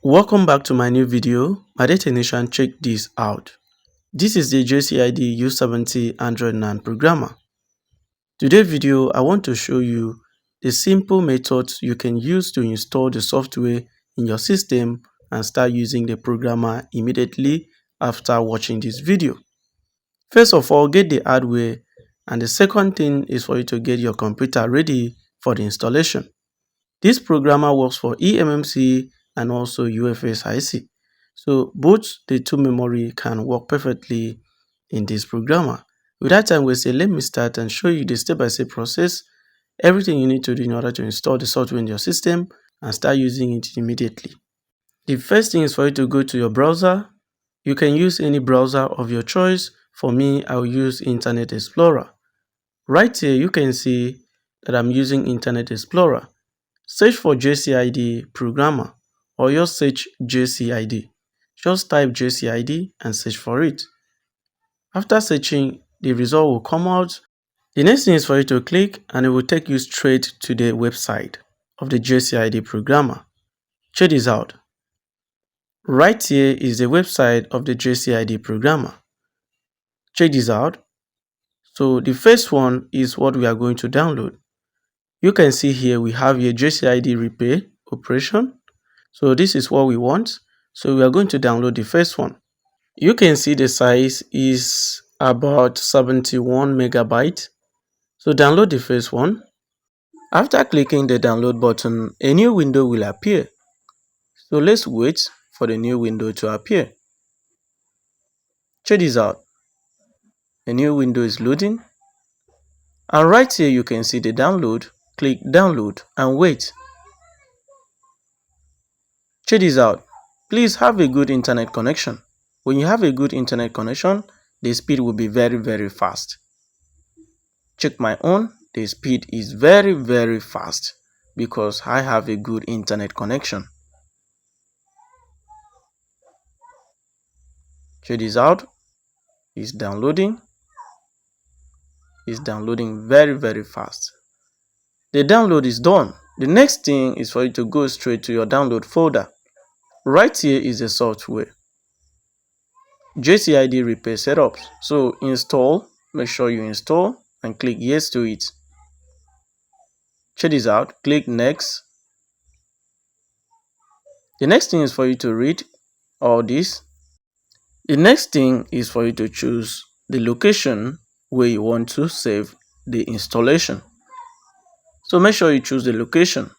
Welcome back to my new video. My dear technician, check this out. This is the JCID U70 Android NAND programmer. Today's video, I want to show you the simple methods you can use to install the software in your system and start using the programmer immediately after watching this video. First of all, get the hardware, and the second thing is for you to get your computer ready for the installation. This programmer works for eMMC and also UFS-IC. So both the two memory can work perfectly in this programmer. Without time wasted, let me start and show you the step-by-step process, everything you need to do in order to install the software in your system and start using it immediately. The first thing is for you to go to your browser. You can use any browser of your choice. For me, I will use Internet Explorer. Right here, you can see that I'm using Internet Explorer. Search for JCID programmer or just search JCID. Just type JCID and search for it. After searching, the result will come out. The next thing is for you to click and it will take you straight to the website of the JCID programmer. Check this out. Right here is the website of the JCID programmer. Check this out. So the first one is what we are going to download. You can see here we have a JCID repair operation. So this is what we want. So we are going to download the first one. You can see the size is about 71 megabytes. So download the first one. After clicking the download button, a new window will appear. So let's wait for the new window to appear. Check this out. A new window is loading. And right here you can see the download. Click download and wait. Check this out. Please have a good internet connection. When you have a good internet connection, the speed will be very fast. Check my own. The speed is very fast because I have a good internet connection. Check this out. It's downloading. It's downloading very fast. The download is done. The next thing is for you to go straight to your download folder. Right here is the software. JCID repair setups. So install, make sure you install and click yes to it. Check this out, click next. The next thing is for you to read all this. The next thing is for you to choose the location where you want to save the installation. So make sure you choose the location.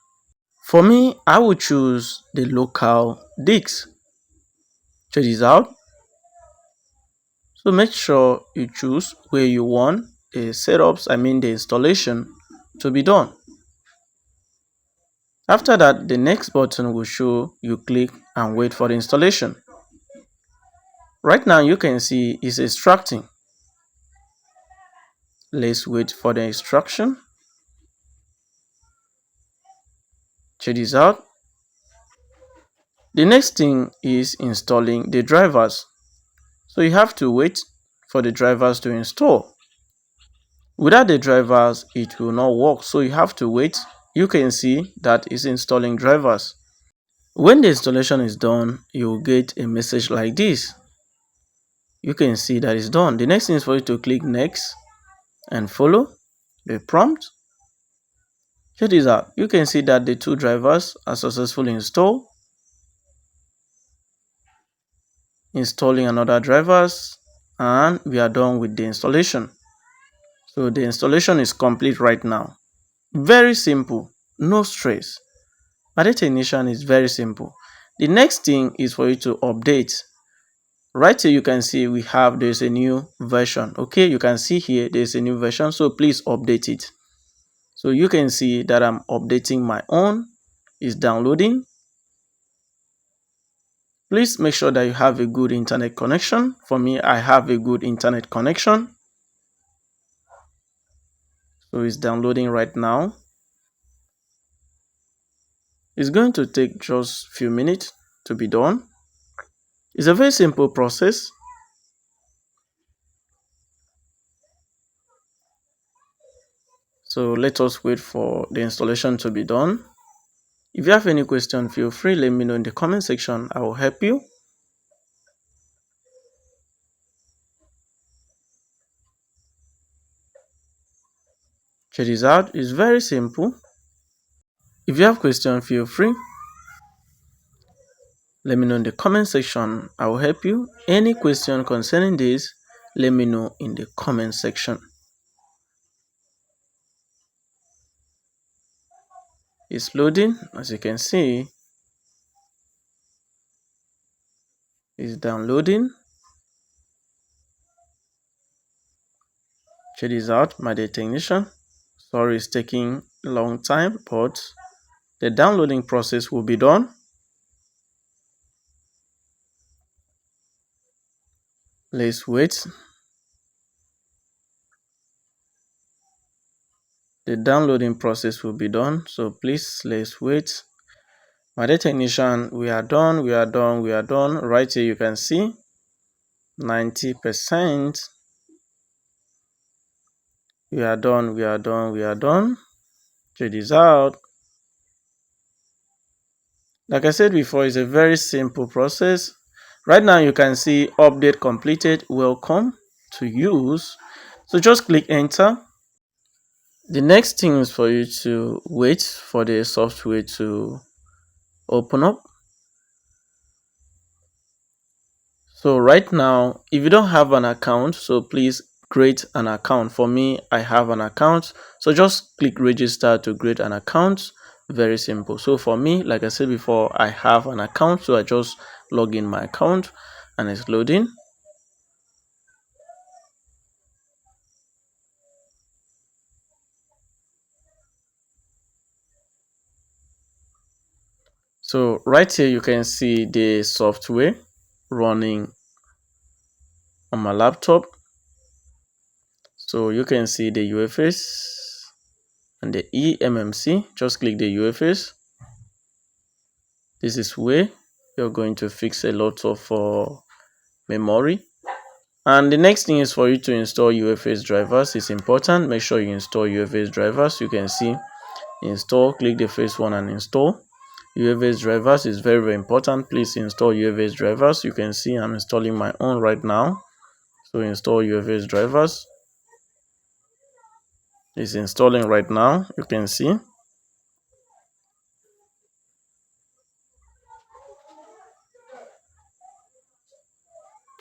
For me, I will choose the local disk. Check this out. So make sure you choose where you want the setups, the installation to be done. After that, the next button will show you click and wait for the installation. Right now you can see it's extracting. Let's wait for the extraction. Check this out. The next thing is installing the drivers. So you have to wait for the drivers to install. Without the drivers, it will not work. So you have to wait. You can see that it's installing drivers. When the installation is done, you will get a message like this. You can see that it's done. The next thing is for you to click next and follow the prompt. Check this out. You can see that the two drivers are successfully installed. Installing another drivers, and we are done with the installation. So the installation is complete right now. Very simple, no stress. My dear technician, is very simple. The next thing is for you to update. Right here you can see there's a new version. Okay, you can see here there's a new version, so please update it. So you can see that I'm updating my own. It's downloading. Please make sure that you have a good internet connection. For me, I have a good internet connection. So it's downloading right now. It's going to take just a few minutes to be done. It's a very simple process. So let us wait for the installation to be done. If you have any question, feel free, let me know in the comment section. I will help you. Check this out. It's very simple. If you have question, feel free, let me know in the comment section. I will help you. Any question concerning this, let me know in the comment section. It's loading. As you can see, it's downloading. Check this out, my dear technician. Sorry it's taking a long time, but the downloading process will be done. Let's wait. The downloading process will be done, so please let's wait. My dear technician, we are done. Right here you can see 90%. We are done. Check this out. Like I said before, it's a very simple process. Right now you can see update completed, welcome to use. So just click enter. The next thing is for you to wait for the software to open up. So right now, if you don't have an account, so please create an account. For me, I have an account, so just click register to create an account. Very simple. So for me, like I said before, I have an account, so I just log in my account and it's loading. So right here you can see the software running on my laptop. So you can see the UFS and the eMMC. Just click the UFS. This is where you're going to fix a lot of memory. And the next thing is for you to install UFS drivers. It's important. Make sure you install UFS drivers. You can see install, click the first one and install. UFS drivers is very, very important. Please install UFS drivers. You can see I'm installing my own right now. So install UFS drivers. It's installing right now. You can see.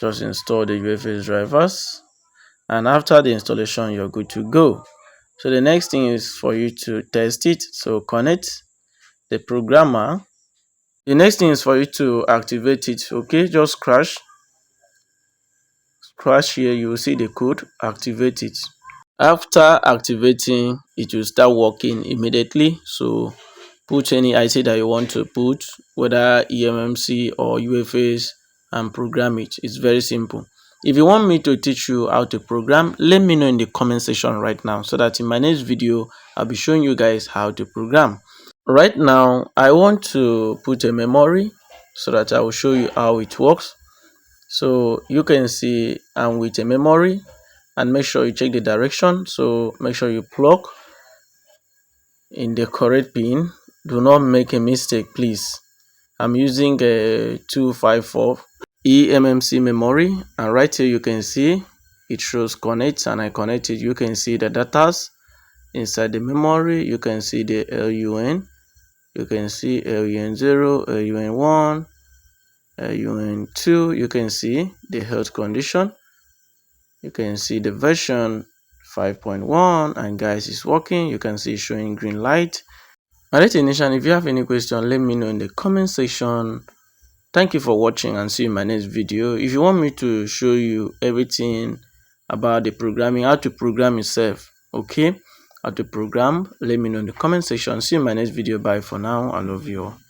Just install the UFS drivers, and after the installation you're good to go. So the next thing is for you to test it. So connect the programmer. The next thing is for you to activate it. Okay, just crash here. You will see the code. Activate it. After activating, it will start working immediately. So put any IC that you want to put, whether eMMC or UFS, and program it. It's very simple. If you want me to teach you how to program, let me know in the comment section right now, so that in my next video I'll be showing you guys how to program. Right now I want to put a memory so that I will show you how it works. So you can see I'm with a memory, and make sure you check the direction. So make sure you plug in the correct pin. Do not make a mistake, please. I'm using a 254 eMMC memory, and right here you can see it shows connect, and I connected. You can see the datas inside the memory. You can see the LUN. You can see LUN0, LUN1, LUN2. You can see the health condition. You can see the version 5.1, and guys, it's working. You can see showing green light. Alright, technician, if you have any question, let me know in the comment section. Thank you for watching, and see you in my next video. If you want me to show you everything about the programming, how to program yourself, okay, how to program, let me know in the comment section. See you in my next video. Bye for now. I love you all.